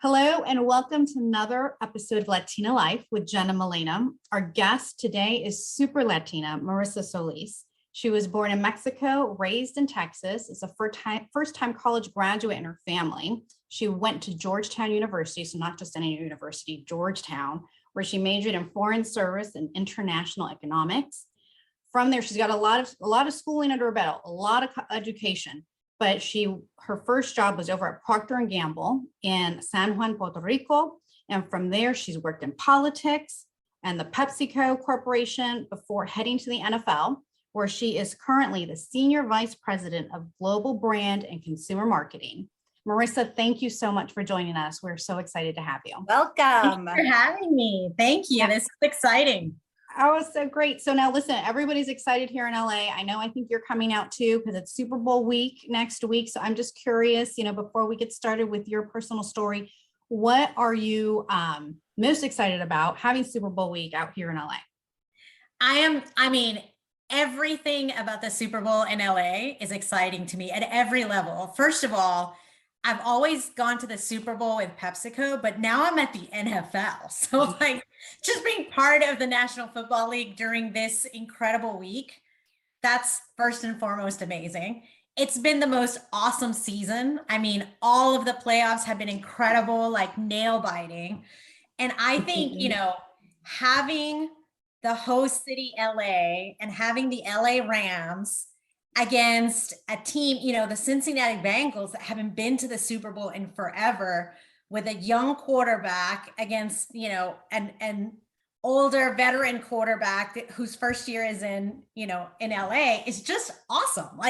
Hello and welcome to another episode of Latina Life with Jen and Melena. Our guest today is super Latina, Marissa Solis. She was born in Mexico, raised in Texas. Is a first-time college graduate in her family. She went to Georgetown University, so not just any university, Georgetown, where she majored in foreign service and international economics. From there, she's got a lot of schooling under her belt, a lot of education. But her first job was over at Procter & Gamble in San Juan, Puerto Rico. And from there, she's worked in politics and the Pepsico Corporation before heading to the NFL, where she is currently the Senior Vice President of Global Brand and Consumer Marketing. Marissa, thank you so much for joining us. We're so excited to have you. Welcome. Thanks for having me. Thank you. Yeah. This is exciting. Oh, so great. So now listen, everybody's excited here in LA. I think you're coming out too, because it's Super Bowl week next week. So I'm just curious, before we get started with your personal story, what are you most excited about having Super Bowl week out here in LA? Everything about the Super Bowl in LA is exciting to me at every level. First of all, I've always gone to the Super Bowl with PepsiCo, but now I'm at the NFL. So just being part of the National Football League during this incredible week, that's first and foremost amazing. It's been the most awesome season. All of the playoffs have been incredible, nail biting. And I think, having the host city LA and having the LA Rams against a team, the Cincinnati Bengals that haven't been to the Super Bowl in forever, with a young quarterback against, an older veteran quarterback whose first year is in LA, is just awesome.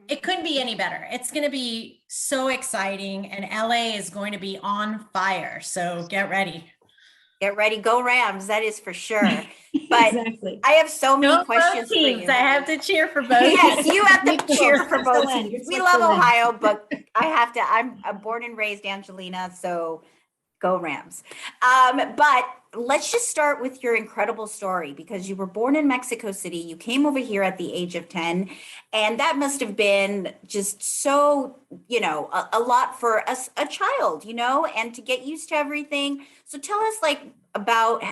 It couldn't be any better. It's going to be so exciting, and LA is going to be on fire. So get ready. Get ready, go Rams, that is for sure. But exactly. I have so many questions for you. I have to cheer for both. Yes, you have to cheer for both. We love Ohio, but I'm born and raised Angelina, so go Rams. But let's just start with your incredible story, because you were born in Mexico City. You came over here at the age of 10, and that must have been just so, a lot for a child, and to get used to everything. So tell us about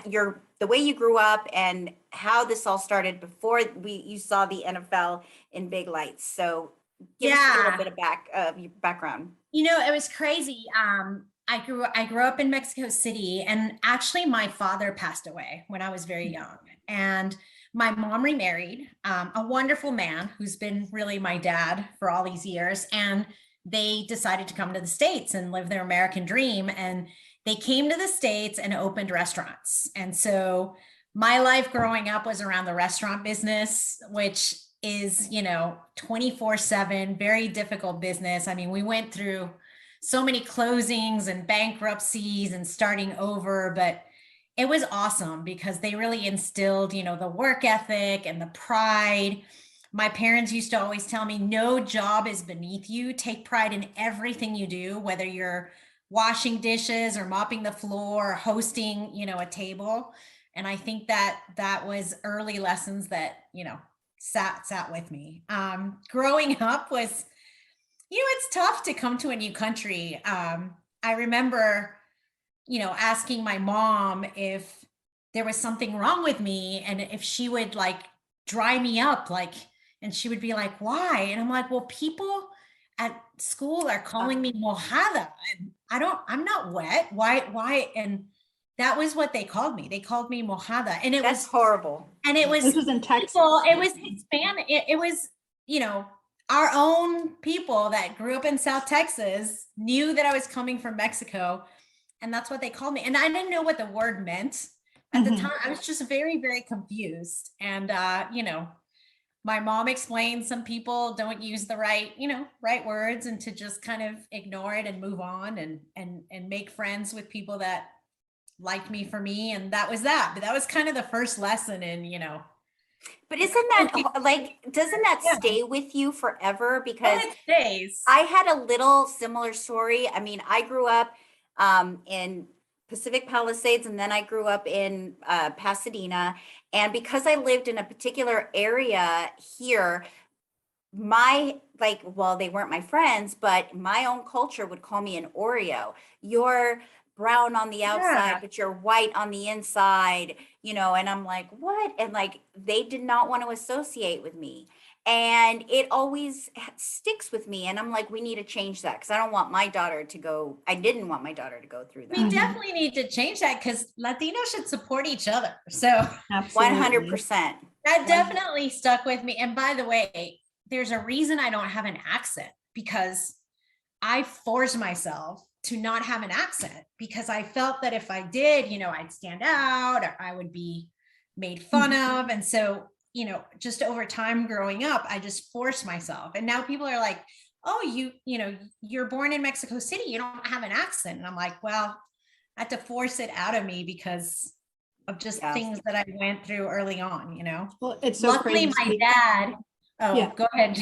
the way you grew up and how this all started before you saw the NFL in big lights. So give us a little bit of your background. It was crazy. I grew up in Mexico City, and actually my father passed away when I was very young, and my mom remarried a wonderful man who's been really my dad for all these years. And they decided to come to the States and live their American dream. And they came to the States and opened restaurants. And so my life growing up was around the restaurant business, which is, 24/7, very difficult business. We went through so many closings and bankruptcies and starting over, but it was awesome because they really instilled, the work ethic and the pride. My parents used to always tell me, no job is beneath you. Take pride in everything you do, whether you're washing dishes or mopping the floor, or hosting, a table. And I think that was early lessons that, sat with me. Growing up was, it's tough to come to a new country. I remember, asking my mom if there was something wrong with me and if she would dry me up, and she would be like, why? And I'm like, well, people at school are calling me mojada, and I'm not wet. Why? And that was what they called me. They called me mojada, and that's horrible. And this was in Texas. It was Hispanic. It was, our own people that grew up in South Texas knew that I was coming from Mexico, and that's what they called me. And I didn't know what the word meant at the time. I was just very, very confused. And, my mom explained some people don't use the right words, and to just kind of ignore it and move on and make friends with people that liked me for me. And that was that. But that was kind of the first lesson in, But isn't that doesn't that stay with you forever? Because it stays. I had a little similar story. I grew up in Pacific Palisades, and then I grew up in Pasadena. And because I lived in a particular area here, my, like, well, they weren't my friends, but my own culture would call me an Oreo. You're brown on the outside, Yeah. but you're white on the inside, and I'm like, what? And like, they did not want to associate with me. And it always sticks with me. And I'm like, we need to change that because I didn't want my daughter to go through We that. definitely need to change that because Latinos should support each other. So Absolutely. 100%. that definitely stuck with me. And by the way, there's a reason I don't have an accent, because I forced myself to not have an accent because I felt that if I did, I'd stand out or I would be made fun of. And so, just over time growing up, I just forced myself. And now people are like, oh, you're born in Mexico City, you don't have an accent. And I'm like, well, I had to force it out of me because of just things that I went through early on, Well, it's so Luckily, crazy. my dad, go ahead.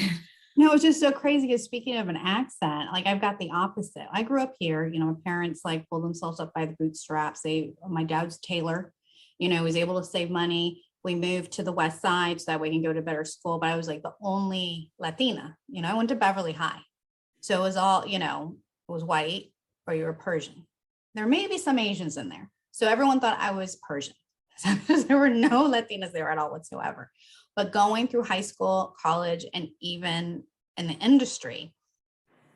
No, it's just so crazy because speaking of an accent, like I've got the opposite. I grew up here, my parents like pulled themselves up by the bootstraps. My dad's tailor, was able to save money. We moved to the West Side so that we can go to better school. But I was like the only Latina, I went to Beverly High. So it was all, it was white or you were Persian. There may be some Asians in there. So everyone thought I was Persian. There were no Latinas there at all whatsoever. But going through high school, college, and even in the industry,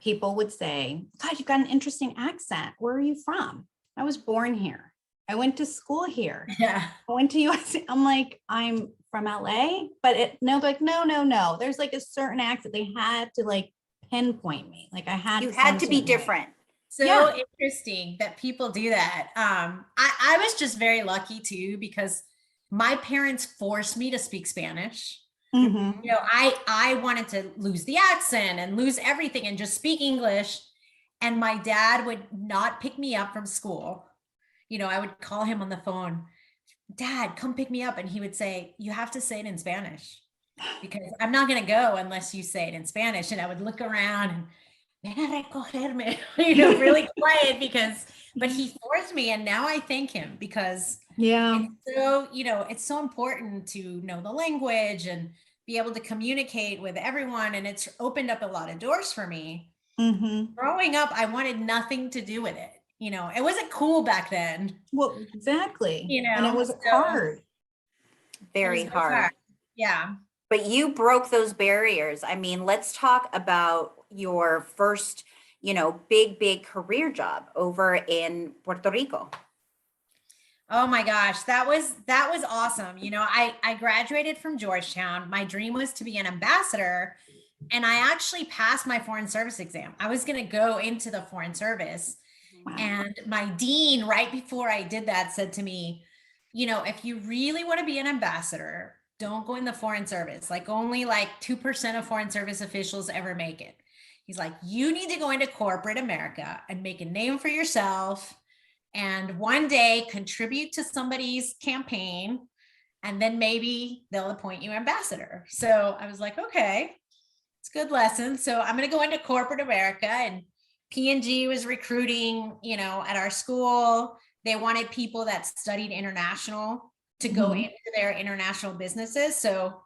people would say, God, you've got an interesting accent. Where are you from? I was born here. I went to school here. Yeah. I went to USC. I'm like, I'm from LA, but they're like, no. There's like a certain accent. They had to like pinpoint me. Like you had to be different. So interesting that people do that. I was just very lucky too, because my parents forced me to speak Spanish. Mm-hmm. I wanted to lose the accent and lose everything and just speak English. And my dad would not pick me up from school. I would call him on the phone, Dad, come pick me up. And he would say, you have to say it in Spanish because I'm not going to go unless you say it in Spanish. And I would look around and, ven a recogerme, really quiet but he forced me. And now I thank him because it's so important to know the language and be able to communicate with everyone. And it's opened up a lot of doors for me. Mm-hmm. Growing up, I wanted nothing to do with it. It wasn't cool back then. Well, exactly. And it was hard. Very hard. Yeah. But you broke those barriers. I mean, let's talk about your first, big career job over in Puerto Rico. Oh my gosh, that was awesome. I graduated from Georgetown. My dream was to be an ambassador, and I actually passed my foreign service exam. I was going to go into the foreign service. Wow. And my dean, right before I did that, said to me, if you really want to be an ambassador, don't go in the foreign service. Like only 2% of foreign service officials ever make it. He's like, you need to go into corporate America and make a name for yourself. And one day contribute to somebody's campaign. And then maybe they'll appoint you ambassador. So I was like, okay, it's a good lesson. So I'm going to go into corporate America, and P&G was recruiting, at our school. They wanted people that studied international to go into their international businesses. So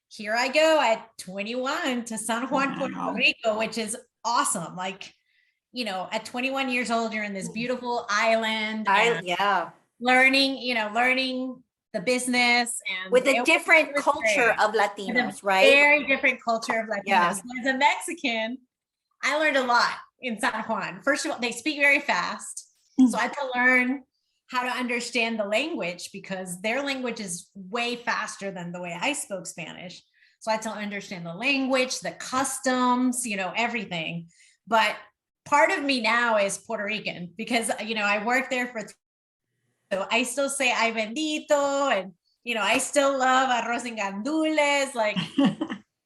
here I go at 21 to San Juan, Puerto Rico, which is awesome. At 21 years old, you're in this beautiful island. Learning the business and with a different culture of Latinos, right? Very different culture of Latinos. Yeah. As a Mexican, I learned a lot in San Juan. First of all, they speak very fast. So I had to learn how to understand the language because their language is way faster than the way I spoke Spanish. So I had to understand the language, the customs, everything. But part of me now is Puerto Rican because, I worked there so I still say ay bendito, and, I still love arroz en gandules.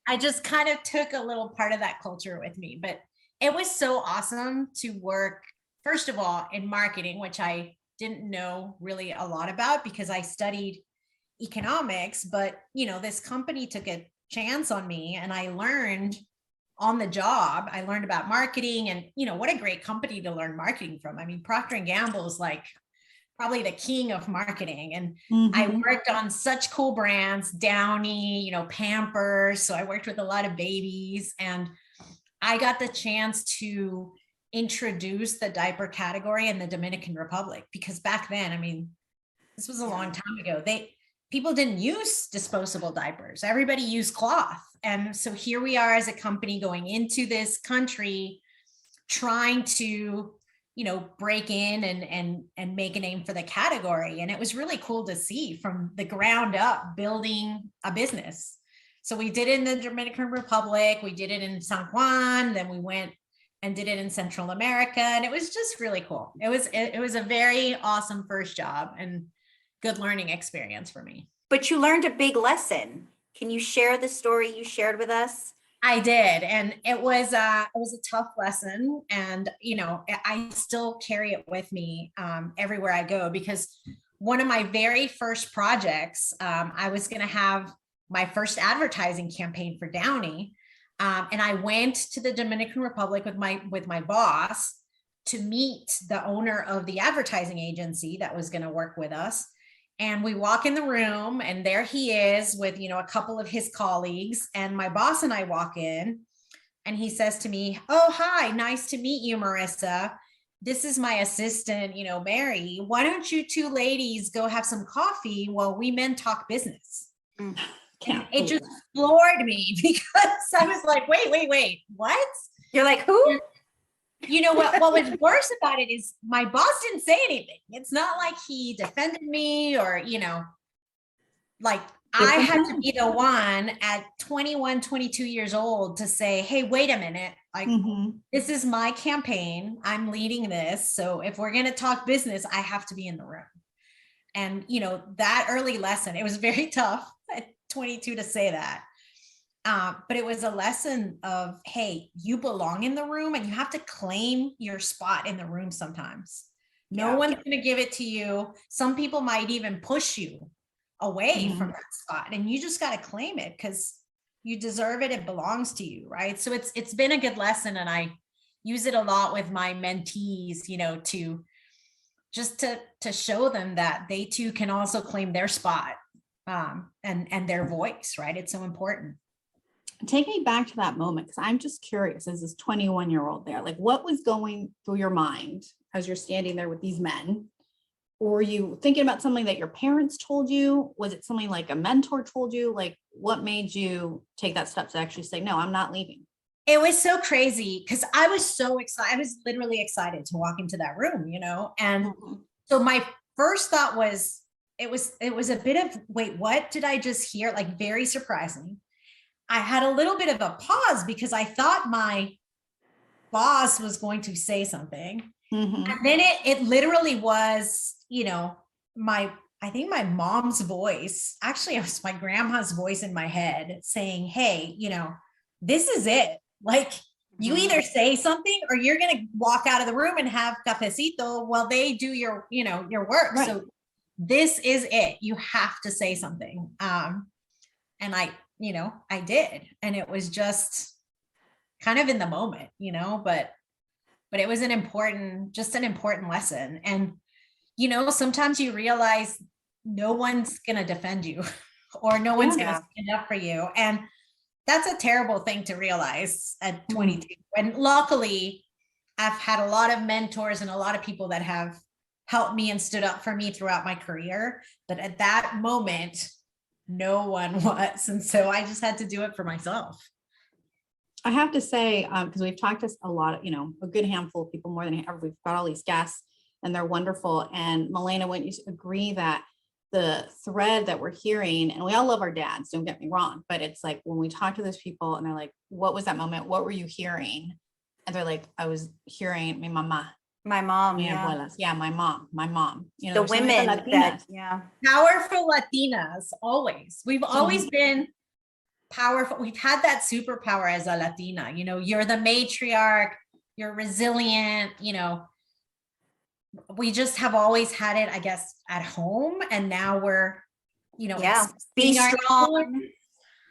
I just kind of took a little part of that culture with me, but it was so awesome to work, first of all, in marketing, which I didn't know really a lot about because I studied economics, but, this company took a chance on me and I learned on the job. I learned about marketing and, what a great company to learn marketing from. I mean, Procter & Gamble is probably the king of marketing. And I Mhm. worked on such cool brands, Downy, Pampers. So I worked with a lot of babies, and I got the chance to introduce the diaper category in the Dominican Republic, because back then, I mean, this was a long time ago. People didn't use disposable diapers. Everybody used cloth. And so here we are as a company going into this country, trying to, break in and make a name for the category. And it was really cool to see from the ground up building a business. So we did it in the Dominican Republic, we did it in San Juan, then we went and did it in Central America. And it was just really cool. It was a very awesome first job and good learning experience for me. But you learned a big lesson. Can you share the story you shared with us? I did. And it was a tough lesson. And, I still carry it with me everywhere I go, because one of my very first projects, I was going to have my first advertising campaign for Downy. And I went to the Dominican Republic with my boss to meet the owner of the advertising agency that was going to work with us. And we walk in the room, and there he is with, a couple of his colleagues, and my boss and I walk in, and he says to me, "Oh, hi, nice to meet you, Marissa. This is my assistant, Mary. Why don't you two ladies go have some coffee while we men talk business?" It just floored me, because I was like, wait, what? You're like, who? What was worse about it is my boss didn't say anything. It's not like he defended me or, like I had to be the one at 21, 22 years old to say, hey, wait a minute. Like, this is my campaign. I'm leading this. So if we're going to talk business, I have to be in the room. And, that early lesson, it was very tough at 22 to say that. But it was a lesson of, hey, you belong in the room, and you have to claim your spot in the room sometimes. No one's going to give it to you. Some people might even push you away from that spot, and you just got to claim it because you deserve it. It belongs to you, right? So it's been a good lesson, and I use it a lot with my mentees, to just to show them that they too can also claim their spot and their voice, right? It's so important. Take me back to that moment, because I'm just curious, as this 21-year-old there, like what was going through your mind as you're standing there with these men? Or were you thinking about something that your parents told you? Was it something like a mentor told you? Like what made you take that step to actually say, no, I'm not leaving? It was so crazy because I was so excited. I was literally excited to walk into that room, And so my first thought was, it was a bit of, wait, what did I just hear? Like very surprising. I had a little bit of a pause because I thought my boss was going to say something. And then it literally was, I think my mom's voice, actually it was my grandma's voice in my head saying, hey, this is it. Like you either say something or you're going to walk out of the room and have cafecito while they do your work. Right. So this is it. You have to say something. And I did. And it was just kind of in the moment, but it was an important lesson. And, sometimes you realize no one's going to defend you or no one's going to stand up for you. And that's a terrible thing to realize at 22. And luckily I've had a lot of mentors and a lot of people that have helped me and stood up for me throughout my career. But at that moment, no one was. And so I just had to do it for myself. I have to say, because we've talked to a lot of, a good handful of people, more than ever. We've got all these guests and they're wonderful. And Milena, wouldn't you agree that the thread that we're hearing, and we all love our dads, don't get me wrong, but it's like when we talk to those people and they're like, what was that moment? What were you hearing? And they're like, I was hearing mi mamá. My mom, abuelas. Yeah, my mom. The women that, powerful Latinas, always. We've always been powerful. We've had that superpower as a Latina. You're the matriarch, you're resilient, we just have always had it, I guess, at home. And now we're, be strong.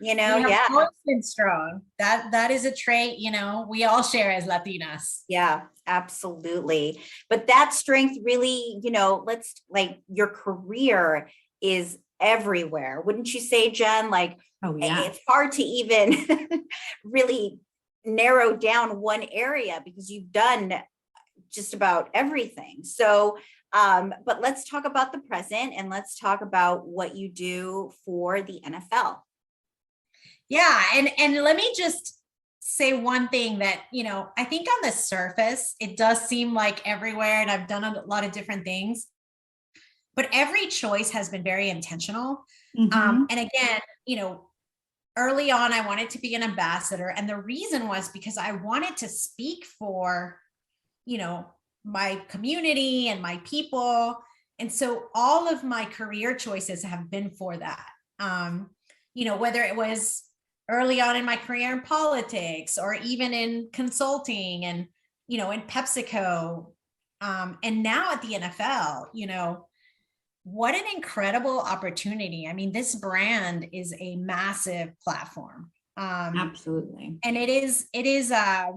You know, We have yeah. always been strong. That is a trait, we all share as Latinas. Yeah, absolutely. But that strength really, let's like your career is everywhere. Wouldn't you say, Jen? Like, Oh, yeah. it's hard to even really narrow down one area because you've done just about everything. So, but let's talk about the present and let's talk about what you do for the NFL. Yeah, and let me just say one thing that, I think on the surface, it does seem like everywhere, and I've done a lot of different things, but every choice has been very intentional. And again, early on, I wanted to be an ambassador. And the reason was because I wanted to speak for, my community and my people. And so all of my career choices have been for that. Whether it was early on in my career in politics or even in consulting and, in Pepsico, and now at the NFL, what an incredible opportunity. I mean, this brand is a massive platform. Absolutely. And it is a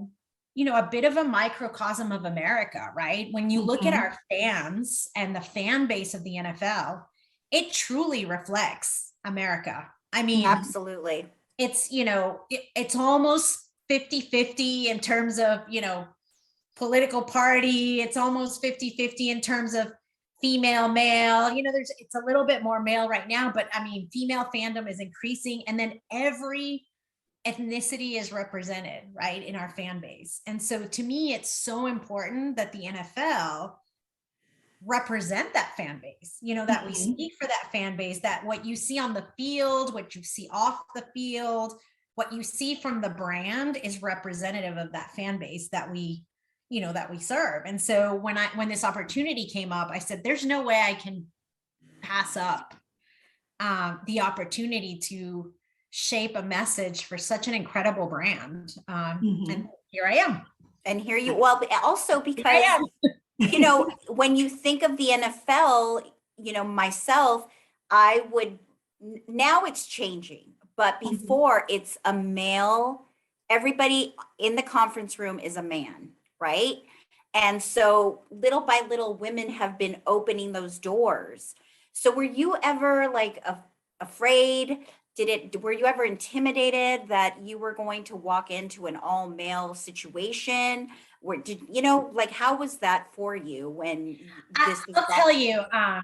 bit of a microcosm of America, right? When you look at our fans and the fan base of the NFL, it truly reflects America. I mean, absolutely. It's, it's almost 50-50 in terms of, political party. It's almost 50-50 in terms of female, male, it's a little bit more male right now, but I mean, female fandom is increasing. And then every ethnicity is represented, right, in our fan base. And so to me, it's so important that the NFL represent that fan base, that we speak for that fan base, that what you see on the field, what you see off the field, what you see from the brand is representative of that fan base that we serve. And so when this opportunity came up, I said, there's no way I can pass up the opportunity to shape a message for such an incredible brand. And here I am. And here you, well, also because, when you think of the NFL, myself, now it's changing, but before it's a male, everybody in the conference room is a man, right? And so little by little, women have been opening those doors. So were you ever like afraid? Were you ever intimidated that you were going to walk into an all male situation? Or how was that for you when I'll tell you, I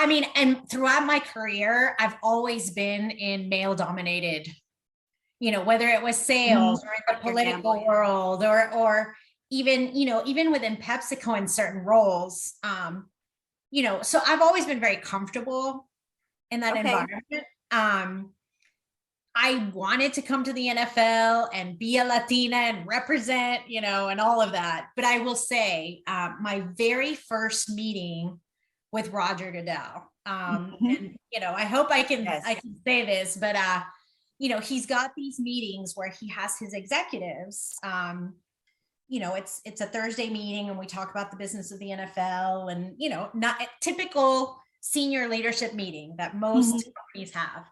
mean, and throughout my career, I've always been in male dominated, whether it was sales or in the political world or even, even within PepsiCo in certain roles, so I've always been very comfortable in that environment. I wanted to come to the NFL and be a Latina and represent, and all of that. But I will say, my very first meeting with Roger Goodell, and, I hope I can say this, but, he's got these meetings where he has his executives, it's a Thursday meeting and we talk about the business of the NFL and, not a typical senior leadership meeting that most companies have.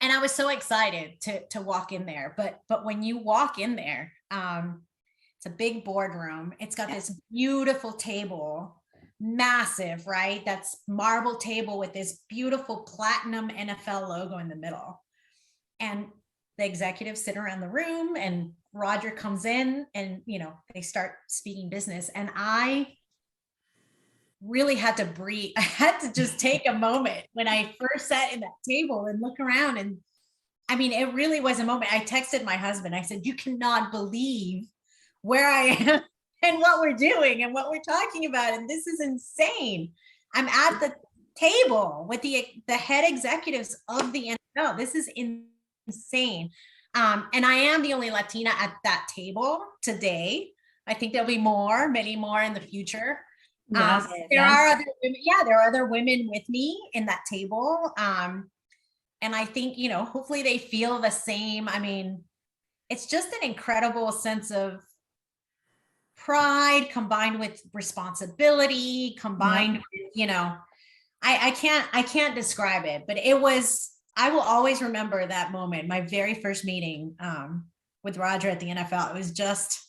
And I was so excited to walk in there. But when you walk in there, it's a big boardroom. It's got this beautiful table, massive, right? That's marble table with this beautiful platinum NFL logo in the middle. And the executives sit around the room and Roger comes in and, they start speaking business. And I really had to breathe. I had to just take a moment when I first sat in that table and look around. And I mean, it really was a moment. I texted my husband. I said, you cannot believe where I am and what we're doing and what we're talking about. And this is insane. I'm at the table with the head executives of the NFL. This is insane. And I am the only Latina at that table today. I think there'll be many more in the future. There are other women, there are other women with me in that table. And I think, hopefully they feel the same. I mean, it's just an incredible sense of pride combined with responsibility, combined with, I can't describe it, but it was I will always remember that moment, my very first meeting with Roger at the NFL. It was just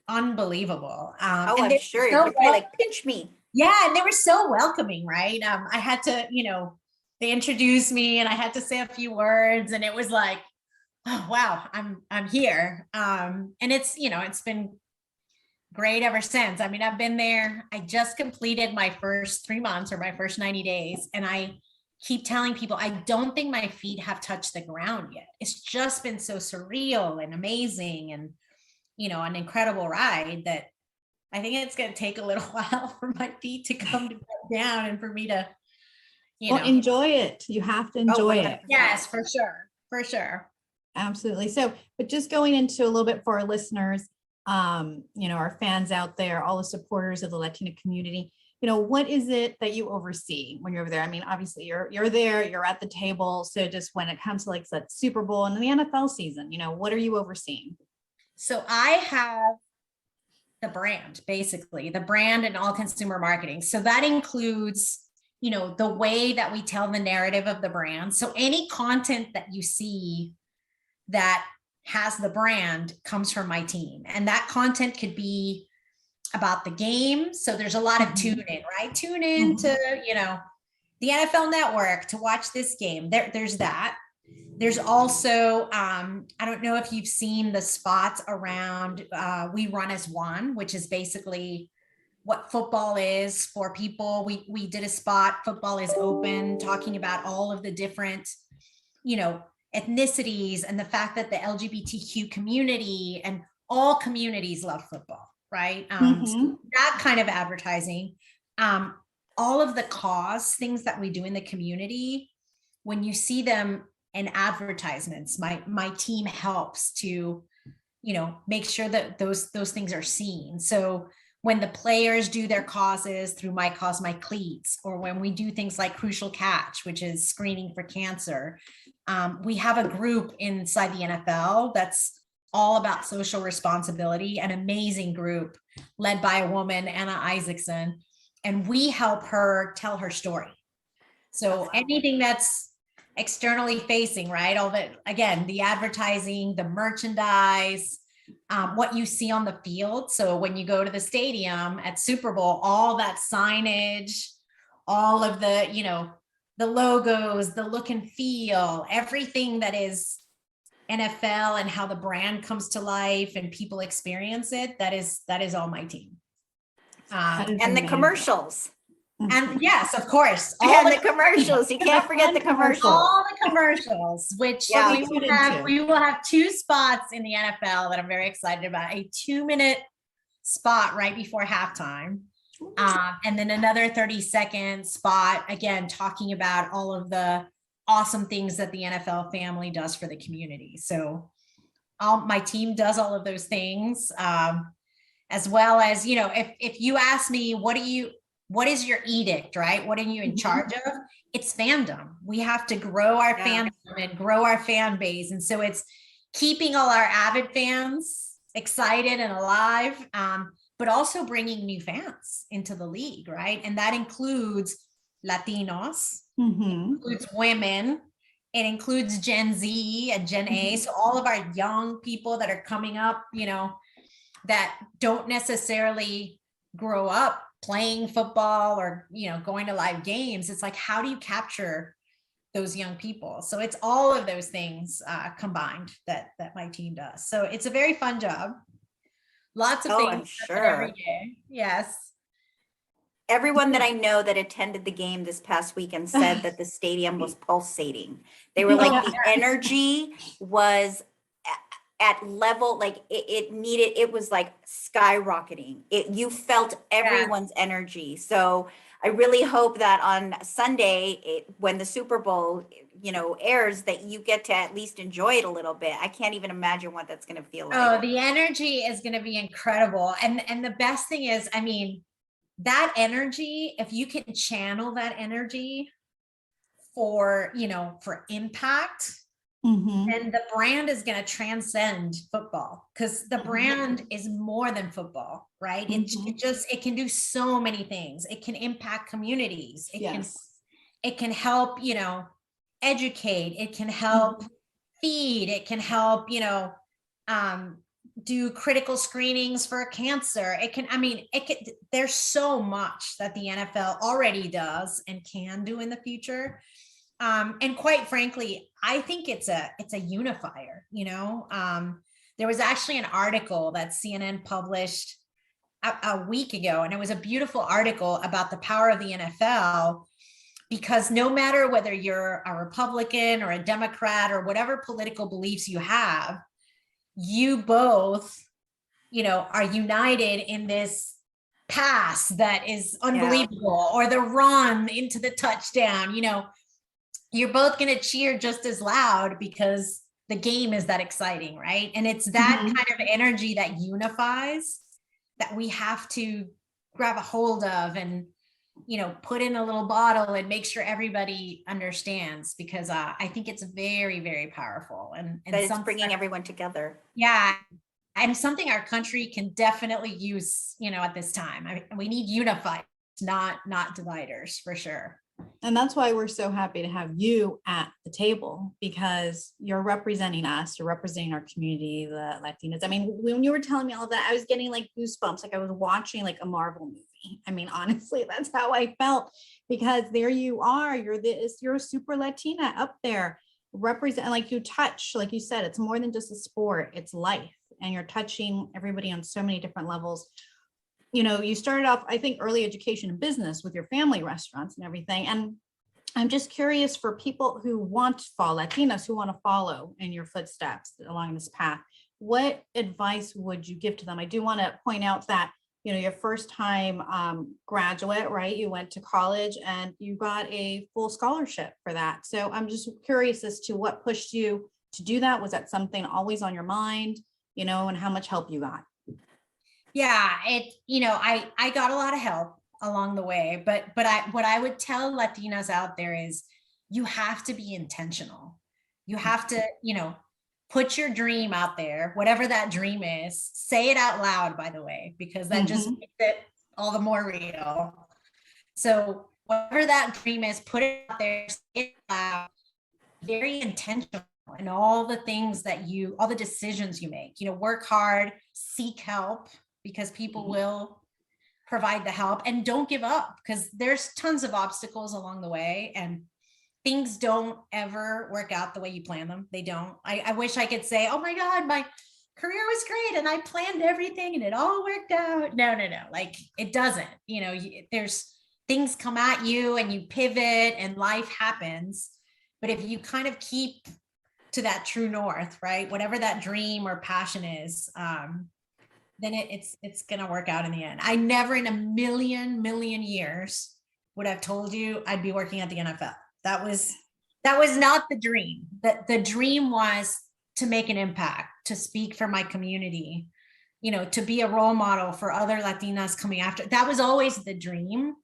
unbelievable. Oh, and I'm they sure. were You're so probably like, pinch me. yeah, and they were so welcoming, right? I had to, they introduced me and I had to say a few words, and it was like, oh wow, I'm here. And it's, it's been great ever since. I mean, I've been there. I just completed my first 3 months or my first 90 days. And I keep telling people, I don't think my feet have touched the ground yet. It's just been so surreal and amazing and, an incredible ride that I think it's going to take a little while for my feet to come down and for me to, Well, enjoy it. You have to enjoy it. Yes, for sure. For sure. Absolutely. So, but just going into a little bit for our listeners, our fans out there, all the supporters of the Latina community, what is it that you oversee when you're over there? I mean, obviously you're there, you're at the table. So just when it comes to like that Super Bowl and the NFL season, what are you overseeing? So I have the brand, basically the brand and all consumer marketing. So that includes, the way that we tell the narrative of the brand. So any content that you see that has the brand comes from my team. And that content could be about the game. So there's a lot of tune in, right? Tune in to, the NFL Network to watch this game. There's that. There's also, I don't know if you've seen the spots around We Run as One, which is basically what football is for people. We did a spot, Football is Open, talking about all of the different, ethnicities and the fact that the LGBTQ community and all communities love football, right? So that kind of advertising, all of the cause things that we do in the community, when you see them in advertisements, my team helps to, make sure that those things are seen. So when the players do their causes through My Cause, My Cleats, or when we do things like Crucial Catch, which is screening for cancer, we have a group inside the NFL that's all about social responsibility, an amazing group led by a woman, Anna Isaacson, and we help her tell her story. So anything that's externally facing, right? All that, again, the advertising, the merchandise, what you see on the field. So when you go to the stadium at Super Bowl, all that signage, all of the, the logos, the look and feel, everything that is NFL and how the brand comes to life and people experience it, that is all my team. And the commercials. And yes, of course. All the commercials. You can't forget the commercials. All the commercials, which we will have 2 spots in the NFL that I'm very excited about. A 2-minute spot right before halftime. And then another 30-second spot, again, talking about all of the awesome things that the NFL family does for the community. So my team does all of those things, as well as, if you ask me, what is your edict, right? What are you in charge of? It's fandom. We have to grow our fandom and grow our fan base. And so it's keeping all our avid fans excited and alive, but also bringing new fans into the league, right? And that includes Latinos, includes women, it includes Gen Z and Gen A. So all of our young people that are coming up, that don't necessarily grow up playing football or, going to live games. It's like, how do you capture those young people? So it's all of those things combined that my team does. So it's a very fun job. Lots of things I'm sure. every day. Yes. Everyone that I know that attended the game this past weekend said that the stadium was pulsating. They were like, the energy was at level, like it was like skyrocketing. You felt everyone's energy. So I really hope that on Sunday, when the Super Bowl, airs, that you get to at least enjoy it a little bit. I can't even imagine what that's going to feel like. Oh, the energy is going to be incredible. And the best thing is, I mean, that energy, if you can channel that energy for impact, then the brand is going to transcend football, because the brand is more than football, right? It can do so many things. It can impact communities. It can help, educate, it can help feed, it can help, do critical screenings for cancer. There's so much that the NFL already does and can do in the future. And quite frankly, I think it's a unifier, there was actually an article that CNN published a week ago, and it was a beautiful article about the power of the NFL, because no matter whether you're a Republican or a Democrat or whatever political beliefs you have, you both, are united in this pass that is unbelievable, or the run into the touchdown. You're both going to cheer just as loud because the game is that exciting, right? And it's that kind of energy that unifies that we have to grab a hold of and, put in a little bottle and make sure everybody understands, because I think it's very, very powerful. And it's bringing everyone together. Yeah. And something our country can definitely use, at this time. We need unifiers, not dividers, for sure. And that's why we're so happy to have you at the table, because you're representing us, you're representing our community, the Latinas. I mean, when you were telling me all of that, I was getting like goosebumps, like I was watching like a Marvel movie. I mean, honestly, that's how I felt, because there you are, you're a super Latina up there, represent, like you touch, like you said, it's more than just a sport, it's life, and you're touching everybody on so many different levels. You started off, I think, early education and business with your family restaurants and everything. And I'm just curious, for people who want to follow, Latinas who want to follow in your footsteps along this path, what advice would you give to them? I do want to point out that, your first time graduate, right? You went to college and you got a full scholarship for that. So I'm just curious as to what pushed you to do that. Was that something always on your mind, and how much help you got? Yeah, I got a lot of help along the way, but what I would tell Latinas out there is you have to be intentional. You have to, put your dream out there, whatever that dream is. Say it out loud, by the way, because that just makes it all the more real. So whatever that dream is, put it out there, say it out, very intentional. And all the things all the decisions you make, work hard, seek help, because people will provide the help, and don't give up, because there's tons of obstacles along the way, and things don't ever work out the way you plan them. They don't. I wish I could say, oh my God, my career was great and I planned everything and it all worked out. No. Like, it doesn't, there's things come at you and you pivot and life happens. But if you kind of keep to that true north, right? Whatever that dream or passion is, then it's going to work out in the end. I never in a million years would have told you I'd be working at the NFL. That was not the dream. The dream was to make an impact, to speak for my community, to be a role model for other Latinas coming after. That was always the dream.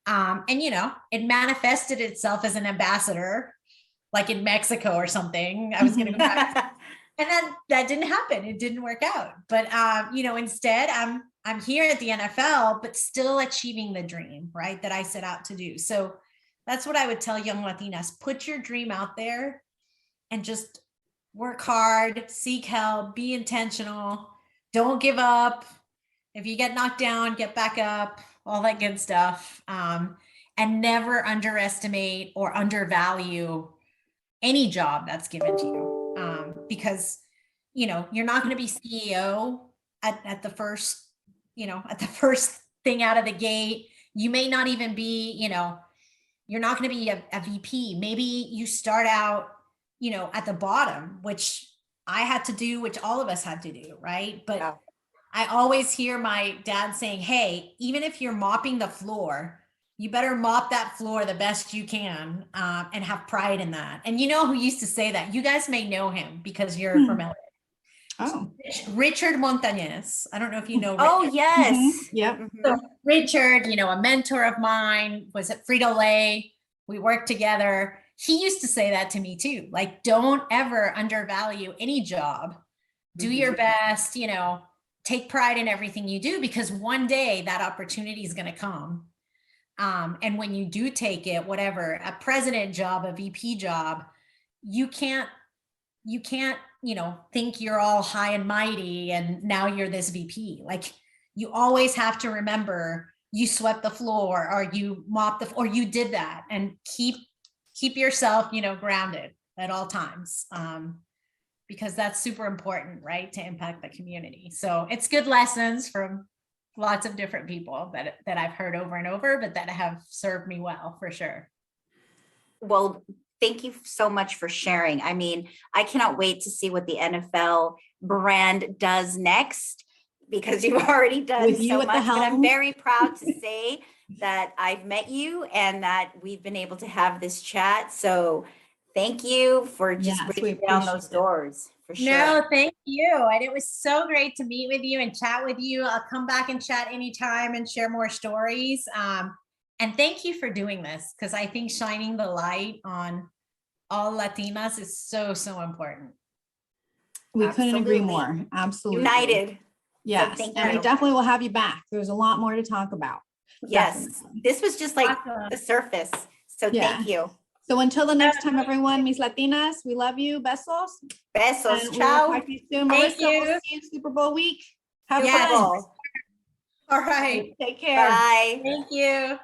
And it manifested itself as an ambassador, like in Mexico or something. I was going to go back. And then that didn't happen. It didn't work out. But, instead I'm here at the NFL, but still achieving the dream, right, that I set out to do. So that's what I would tell young Latinas. Put your dream out there and just work hard, seek help, be intentional. Don't give up. If you get knocked down, get back up, all that good stuff. And never underestimate or undervalue any job that's given to you. Because, you're not going to be CEO at the first, at the first thing out of the gate. You may not even be, you're not going to be a VP. Maybe you start out, at the bottom, which I had to do, which all of us had to do, right? But yeah. I always hear my dad saying, hey, even if you're mopping the floor, you better mop that floor the best you can, and have pride in that. And you know who used to say that? You guys may know him because you're familiar. Oh, Richard Montañez. I don't know if you know. Oh, Richard. yes. Yep. So Richard, a mentor of mine, was at Frito-Lay. We worked together. He used to say that to me too. Like, don't ever undervalue any job. Do your best, take pride in everything you do, because one day that opportunity is going to come. And when you do take it, whatever, a president job, a VP job, you can't, think you're all high and mighty and now you're this VP. Like, you always have to remember you swept the floor or you mopped or you did that, and keep yourself, grounded at all times. Because that's super important, right? To impact the community. So it's good lessons from lots of different people that I've heard over and over, but that have served me well, for sure. Well, thank you so much for sharing. I mean, I cannot wait to see what the NFL brand does next, because you've already done With you so at the much. But I'm helm. very proud to say that I've met you and that we've been able to have this chat. So thank you for just Yes, we breaking down appreciate those it. doors. For sure. No, thank you. And it was so great to meet with you and chat with you. I'll come back and chat anytime and share more stories. And thank you for doing this, because I think shining the light on all Latinas is so, so important. We couldn't agree Absolutely. more. Absolutely. United. Yes. thank And we you. definitely will have you back. There's a lot more to talk about. Yes. Definitely. This was just like Awesome. the surface. So Yeah. thank you. So until the next time, everyone, mis Latinas, we love you. Besos. Besos. And we will Ciao. talk to you soon. Thank Marissa, we'll you. see you Super Bowl week. Have Super Yes. fun. Bowl. All right. Take care. Bye. Thank you.